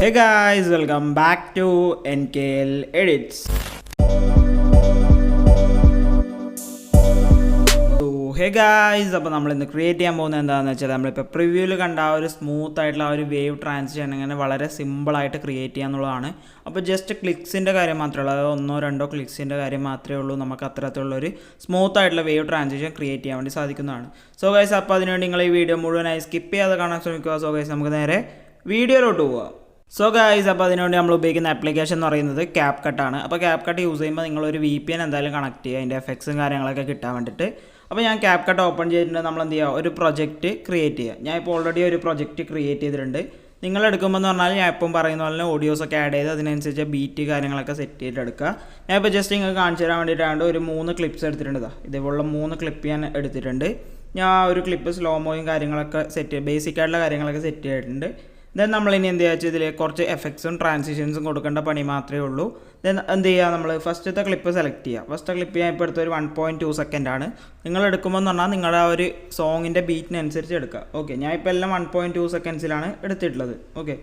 Hey guys, welcome back to NKL edits. Hey guys, അപ്പോൾ നമ്മൾ ഇന്ന് ക്രിയേറ്റ് ചെയ്യാൻ പോകുന്നത് എന്താണെന്ന് വെച്ചാൽ നമ്മളിപ്പോൾ പ്രിവ്യൂവിൽ കണ്ട ആ ഒരു സ്മൂത്ത് ആയിട്ടുള്ള ആ ഒരു വേവ് ട്രാൻസിഷൻ അങ്ങനെ വളരെ സിമ്പിളായിട്ട് ക്രിയേറ്റ് ചെയ്യാന്നുള്ളതാണ്. അപ്പോൾ ജസ്റ്റ് ക്ലിക്സിൻ്റെ കാര്യം മാത്രമേ ഉള്ളൂ, അതായത് ഒന്നോ രണ്ടോ ക്ലിക്സിൻ്റെ കാര്യം മാത്രമേ ഉള്ളൂ. നമുക്ക് അത്തരത്തിലുള്ളൊരു സ്മൂത്ത് ആയിട്ടുള്ള വേവ് ട്രാൻസിഷൻ ക്രിയേറ്റ് ചെയ്യാൻ വേണ്ടി സാധിക്കുന്നതാണ്. സോ ഗൈസ്, അപ്പോൾ അതിനുവേണ്ടി നിങ്ങൾ ഈ വീഡിയോ മുഴുവനായി സ്കിപ്പ് ചെയ്യാതെ കാണാൻ ശ്രമിക്കുക. സോ ഗൈസ്, നമുക്ക് നേരെ വീഡിയോയിലോട്ട് പോവാം. സോ ഗൈസ്, അപ്പോൾ അതിനുവേണ്ടി നമ്മൾ ഉപയോഗിക്കുന്ന ആപ്ലിക്കേഷൻ എന്ന് പറയുന്നത് Capcut ആണ്. അപ്പോൾ Capcut യൂസ് ചെയ്യുമ്പോൾ നിങ്ങളൊരു VPN എന്തായാലും കണക്ട് ചെയ്യുക, അതിൻ്റെ എഫക്ട്സും കാര്യങ്ങളൊക്കെ കിട്ടാൻ വേണ്ടിയിട്ട്. അപ്പോൾ ഞാൻ Capcut ഓപ്പൺ ചെയ്തിട്ടുണ്ട്. നമ്മൾ എന്ത് ചെയ്യുക, ഒരു പ്രൊജക്റ്റ് ക്രിയേറ്റ് ചെയ്യുക. ഞാൻ ഇപ്പോൾ ഓൾറെഡി ഒരു പ്രൊജക്റ്റ് ക്രിയേറ്റ് ചെയ്തിട്ടുണ്ട്. നിങ്ങൾ എടുക്കുമ്പോൾ എന്ന് പറഞ്ഞാൽ ഞാൻ ഇപ്പം പറയുന്ന പോലെ ഓഡിയോസൊക്കെ ആഡ് ചെയ്ത് അതിനനുസരിച്ച് ബീറ്റ് കാര്യങ്ങളൊക്കെ സെറ്റ് ചെയ്തിട്ട് എടുക്കുക. ഞാൻ ഇപ്പോൾ ജസ്റ്റ് നിങ്ങൾക്ക് കാണിച്ചു തരാൻ വേണ്ടിയിട്ടാണ് ഒരു 3 ക്ലിപ്സ് എടുത്തിട്ടുണ്ട്. ഇതേപോലുള്ള 3 ക്ലിപ്പ് ഞാൻ എടുത്തിട്ടുണ്ട്. ഞാൻ ഒരു ക്ലിപ്പ് സ്ലോമോയും കാര്യങ്ങളൊക്കെ ബേസിക് ആയിട്ടുള്ള കാര്യങ്ങളൊക്കെ സെറ്റ് ചെയ്തിട്ടുണ്ട്. ദെൻ നമ്മളിനി എന്ത് ചെയ്യുക വെച്ചാൽ ഇതിൽ കുറച്ച് എഫക്ട്സും ട്രാൻസിഷൻസും കൊടുക്കേണ്ട പണി മാത്രമേ ഉള്ളൂ. ദെൻ എന്ത് ചെയ്യുക, നമ്മൾ ഫസ്റ്റത്തെ ക്ലിപ്പ് സെലക്ട് ചെയ്യുക. ഫസ്റ്റ് ക്ലിപ്പ് ഞാൻ ഇപ്പോൾ എടുത്തൊരു 1.2 സെക്കൻഡാണ്. നിങ്ങൾ എടുക്കുമ്പോൾ എന്ന് പറഞ്ഞാൽ നിങ്ങളുടെ ആ ഒരു സോങ്ങിൻ്റെ ബീറ്റിനനുസരിച്ച് എടുക്കുക. ഓക്കെ, ഞാൻ ഇപ്പോൾ എല്ലാം 1.2 സെക്കൻഡ്സിലാണ് എടുത്തിട്ടുള്ളത്. ഓക്കെ,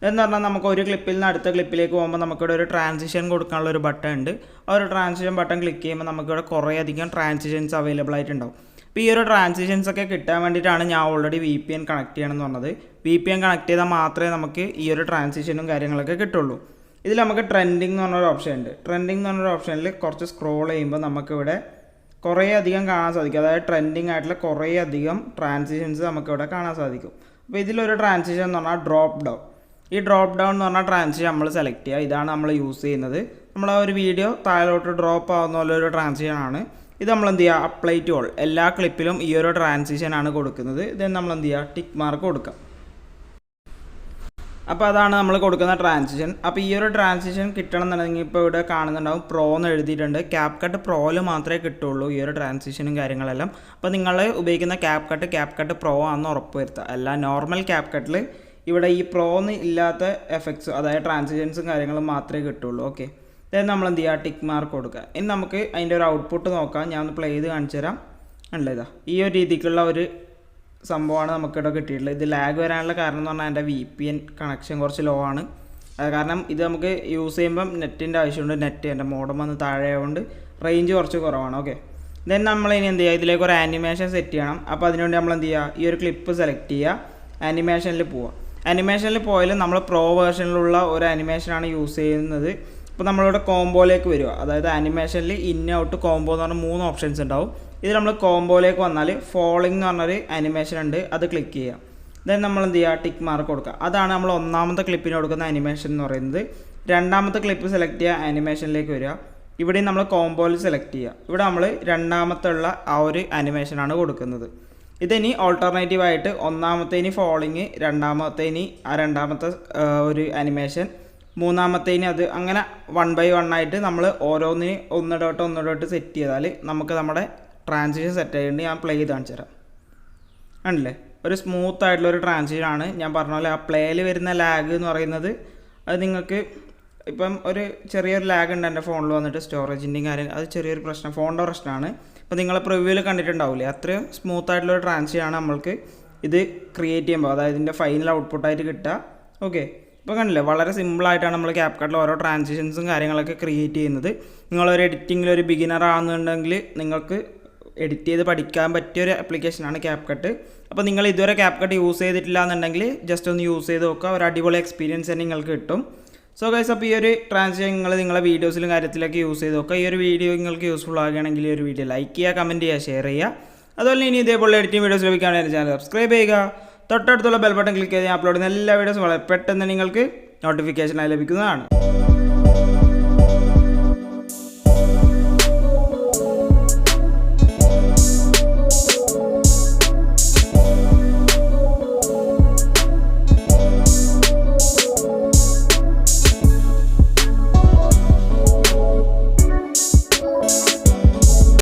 എന്ന് പറഞ്ഞാൽ നമുക്ക് ഒരു ക്ലിപ്പിൽ നിന്ന് അടുത്ത ക്ലിപ്പിലേക്ക് പോകുമ്പോൾ നമുക്കിവിടെ ഒരു ട്രാൻസിഷൻ കൊടുക്കാനുള്ള ഒരു ബട്ടൺ ഉണ്ട്. ആ ഒരു ട്രാൻസിഷൻ ബട്ടൺ ക്ലിക്ക് ചെയ്യുമ്പോൾ നമുക്കിവിടെ കുറേ അധികം ട്രാൻസിഷൻസ് അവൈലബിൾ ആയിട്ടുണ്ടാവും. അപ്പോൾ ഈ ഒരു ട്രാൻസിഷൻസ് ഒക്കെ കിട്ടാൻ വേണ്ടിയിട്ടാണ് ഞാൻ ഓൾറെഡി VPN കണക്ട് ചെയ്യണമെന്ന് പറഞ്ഞത്. VPN കണക്ട് ചെയ്താൽ മാത്രമേ നമുക്ക് ഈ ഒരു ട്രാൻസിഷനും കാര്യങ്ങളൊക്കെ കിട്ടുള്ളൂ. ഇതിൽ നമുക്ക് ട്രെൻഡിങ് എന്ന് പറഞ്ഞൊരു ഓപ്ഷൻ ഉണ്ട്. ട്രെൻഡിങ് എന്ന് പറഞ്ഞൊരു ഓപ്ഷനിൽ കുറച്ച് സ്ക്രോൾ ചെയ്യുമ്പോൾ നമുക്കിവിടെ കുറേ അധികം കാണാൻ സാധിക്കും. അതായത് ട്രെൻഡിങ് ആയിട്ടുള്ള കുറേ അധികം ട്രാൻസിഷൻസ് നമുക്കിവിടെ കാണാൻ സാധിക്കും. അപ്പോൾ ഇതിലൊരു ട്രാൻസിഷൻ എന്ന് പറഞ്ഞാൽ ഡ്രോപ്പ് ഡൗൺ. ഈ ഡ്രോപ്പ് ഡൗൺ എന്ന് പറഞ്ഞാൽ ട്രാൻസിഷൻ നമ്മൾ സെലക്ട് ചെയ്യുക. ഇതാണ് നമ്മൾ യൂസ് ചെയ്യുന്നത്. നമ്മൾ ആ ഒരു വീഡിയോ താഴോട്ട് ഡ്രോപ്പ് ആവുന്ന പോലെ ഒരു ട്രാൻസിഷൻ ആണ്. ഇത് നമ്മൾ എന്ത് ചെയ്യുക, അപ്ലൈ ടു ഓൾ. എല്ലാ ക്ലിപ്പിലും ഈ ഒരു ട്രാൻസിഷനാണ് കൊടുക്കുന്നത്. ഇത് നമ്മൾ എന്ത് ചെയ്യുക, ടിക്ക് മാർക്ക് കൊടുക്കാം. അപ്പോൾ അതാണ് നമ്മൾ കൊടുക്കുന്ന ട്രാൻസിഷൻ. അപ്പോൾ ഈ ഒരു ട്രാൻസിഷൻ കിട്ടണം എന്നുണ്ടെങ്കിൽ ഇപ്പോൾ ഇവിടെ കാണുന്നുണ്ടാവും പ്രോ എന്ന് എഴുതിയിട്ടുണ്ട്. Capcut പ്രോയിൽ മാത്രമേ കിട്ടുള്ളൂ ഈ ഒരു ട്രാൻസിഷനും കാര്യങ്ങളെല്ലാം. അപ്പോൾ നിങ്ങൾ ഉപയോഗിക്കുന്ന Capcut പ്രോ ആണെന്ന് ഉറപ്പ് വരുത്തുക. അല്ല, നോർമൽ Capcutൽ ഇവിടെ ഈ പ്രോന്ന് ഇല്ലാത്ത എഫക്ട്സ്, അതായത് ട്രാൻസിഷൻസും കാര്യങ്ങളും മാത്രമേ കിട്ടുള്ളൂ. ഓക്കെ, അതായത് നമ്മൾ എന്ത് ചെയ്യുക, ടിക്ക് മാർക്ക് കൊടുക്കുക. ഇനി നമുക്ക് അതിൻ്റെ ഒരു ഔട്ട്പുട്ട് നോക്കാം. ഞാൻ ഒന്ന് പ്ലേ ചെയ്ത് കാണിച്ചു തരാം. അല്ല, ഇതാ ഈ ഒരു രീതിക്കുള്ള ഒരു സംഭവമാണ് നമുക്കിവിടെ കിട്ടിയിട്ടുള്ളത്. ഇത് ലാഗ് വരാനുള്ള കാരണം എന്ന് പറഞ്ഞാൽ എൻ്റെ VPN കണക്ഷൻ കുറച്ച് ലോ ആണ്. കാരണം ഇത് നമുക്ക് യൂസ് ചെയ്യുമ്പം നെറ്റിൻ്റെ ആവശ്യമുണ്ട്. നെറ്റ് എൻ്റെ മോഡം വന്ന് താഴെ ആയതുകൊണ്ട് റേഞ്ച് കുറച്ച് കുറവാണ്. ഓക്കെ, ദെൻ നമ്മൾ ഇനി എന്ത് ചെയ്യുക, ഇതിലേക്ക് ഒരു ആനിമേഷൻ സെറ്റ് ചെയ്യണം. അപ്പോൾ അതിനുവേണ്ടി നമ്മൾ എന്ത് ചെയ്യുക, ഈ ഒരു ക്ലിപ്പ് സെലക്ട് ചെയ്യുക, ആനിമേഷനിൽ പോവുക. ആനിമേഷനിൽ പോയാലും നമ്മൾ പ്രോ വേർഷനിലുള്ള ഒരു ആനിമേഷനാണ് യൂസ് ചെയ്യുന്നത്. ഇപ്പോൾ നമ്മളിവിടെ കോംബോയിലേക്ക് വരിക, അതായത് ആനിമേഷനിൽ ഇൻ ഔട്ട് കോംബോ എന്ന് പറഞ്ഞാൽ 3 ഓപ്ഷൻസ് ഉണ്ടാവും. ഇത് നമ്മൾ കോംബോയിലേക്ക് വന്നാൽ ഫോളിംഗ് എന്ന് പറഞ്ഞൊരു ആനിമേഷൻ ഉണ്ട്, അത് ക്ലിക്ക് ചെയ്യുക. ദെൻ നമ്മൾ എന്ത് ചെയ്യുക, ടിക്ക് മാർക്ക് കൊടുക്കുക. അതാണ് നമ്മൾ ഒന്നാമത്തെ ക്ലിപ്പിന് കൊടുക്കുന്ന ആനിമേഷൻ എന്ന് പറയുന്നത്. രണ്ടാമത്തെ ക്ലിപ്പ് സെലക്ട് ചെയ്യുക, ആനിമേഷനിലേക്ക് വരിക. ഇവിടെ നമ്മൾ കോംബോയിൽ സെലക്ട് ചെയ്യുക. ഇവിടെ നമ്മൾ രണ്ടാമത്തെ ഉള്ള ആ ഒരു ആനിമേഷനാണ് കൊടുക്കുന്നത്. ഇതിനി ഓൾട്ടർനേറ്റീവ് ആയിട്ട് ഒന്നാമത്തേനി ഫോളിങ്, രണ്ടാമത്തേനി രണ്ടാമത്തെ ഒരു ആനിമേഷൻ, മൂന്നാമത്തേന് അത് അങ്ങനെ 1 by 1 ആയിട്ട് നമ്മൾ ഓരോന്നിന് ഒന്നിടോട്ട് സെറ്റ് ചെയ്താൽ നമുക്ക് നമ്മുടെ ട്രാൻസിഷൻ സെറ്റ് ആയിട്ട് ഞാൻ പ്ലേ ചെയ്ത് കാണിച്ചു തരാം. ആണല്ലേ, ഒരു സ്മൂത്ത് ആയിട്ടുള്ളൊരു ട്രാൻസിഷനാണ്. ഞാൻ പറഞ്ഞ പോലെ ആ പ്ലേയിൽ വരുന്ന ലാഗ് എന്ന് പറയുന്നത് അത് നിങ്ങൾക്ക് ഇപ്പം ഒരു ചെറിയൊരു ലാഗ് ഉണ്ട് എൻ്റെ ഫോണിൽ വന്നിട്ട്, സ്റ്റോറേജിൻ്റെയും കാര്യം അത് ചെറിയൊരു പ്രശ്നം, ഫോണിൻ്റെ പ്രശ്നമാണ്. അപ്പോൾ നിങ്ങൾ പ്രിവ്യൂവിൽ കണ്ടിട്ടുണ്ടാവില്ലേ, അത്രയും സ്മൂത്ത് ആയിട്ടുള്ളൊരു ട്രാൻസിഷനാണ് നമ്മൾക്ക് ഇത് ക്രിയേറ്റ് ചെയ്യുമ്പോൾ, അതായത് ഇതിൻ്റെ ഫൈനൽ ഔട്ട്പുട്ടായിട്ട് കിട്ടുക. ഓക്കെ, ഇപ്പോൾ കണ്ടില്ലേ, വളരെ സിമ്പിളായിട്ടാണ് നമ്മൾ Capcutൽ ഓരോ ട്രാൻസിഷൻസും കാര്യങ്ങളൊക്കെ ക്രിയേറ്റ് ചെയ്യുന്നത്. നിങ്ങളൊരു എഡിറ്റിങ്ങിൽ ഒരു ബിഗിനർ ആണെന്നുണ്ടെങ്കിൽ നിങ്ങൾക്ക് എഡിറ്റ് ചെയ്ത് പഠിക്കാൻ പറ്റിയൊരു ആപ്ലിക്കേഷനാണ് Capcut. അപ്പോൾ നിങ്ങൾ ഇതുവരെ Capcut യൂസ് ചെയ്തിട്ടില്ല എന്നുണ്ടെങ്കിൽ ജസ്റ്റ് ഒന്ന് യൂസ് ചെയ്ത് നോക്കുക, ഒരു അടിപൊളി എക്സ്പീരിയൻസ് തന്നെ നിങ്ങൾക്ക് കിട്ടും. സോ ഗൈസ്, അപ്പോൾ ഈ ഒരു ട്രാൻസിഷൻ നിങ്ങൾ നിങ്ങളുടെ വീഡിയോസിലും കാര്യത്തിലൊക്കെ യൂസ് ചെയ്ത് നോക്കുക. ഈ ഒരു വീഡിയോ നിങ്ങൾക്ക് യൂസ്ഫുൾ ആകുകയാണെങ്കിൽ ഈ ഒരു വീഡിയോ ലൈക്ക് ചെയ്യുക, കമൻറ്റ് ചെയ്യുക, ഷെയർ ചെയ്യുക. അതുപോലെ ഇനി ഇതേപോലെ എഡിറ്റിംഗ് വീഡിയോസ് ലഭിക്കുകയാണെങ്കിൽ ചാനൽ സബ്സ്ക്രൈബ് ചെയ്യുക. തൊട്ടടുത്തുള്ള ബെൽ ബട്ടൺ ക്ലിക്ക് ചെയ്ത് ഞാൻ അപ്ലോഡ് ചെയ്യുന്ന എല്ലാ വീഡിയോസും വളരെ പെട്ടെന്ന് നിങ്ങൾക്ക് നോട്ടിഫിക്കേഷനായി ലഭിക്കുന്നതാണ്.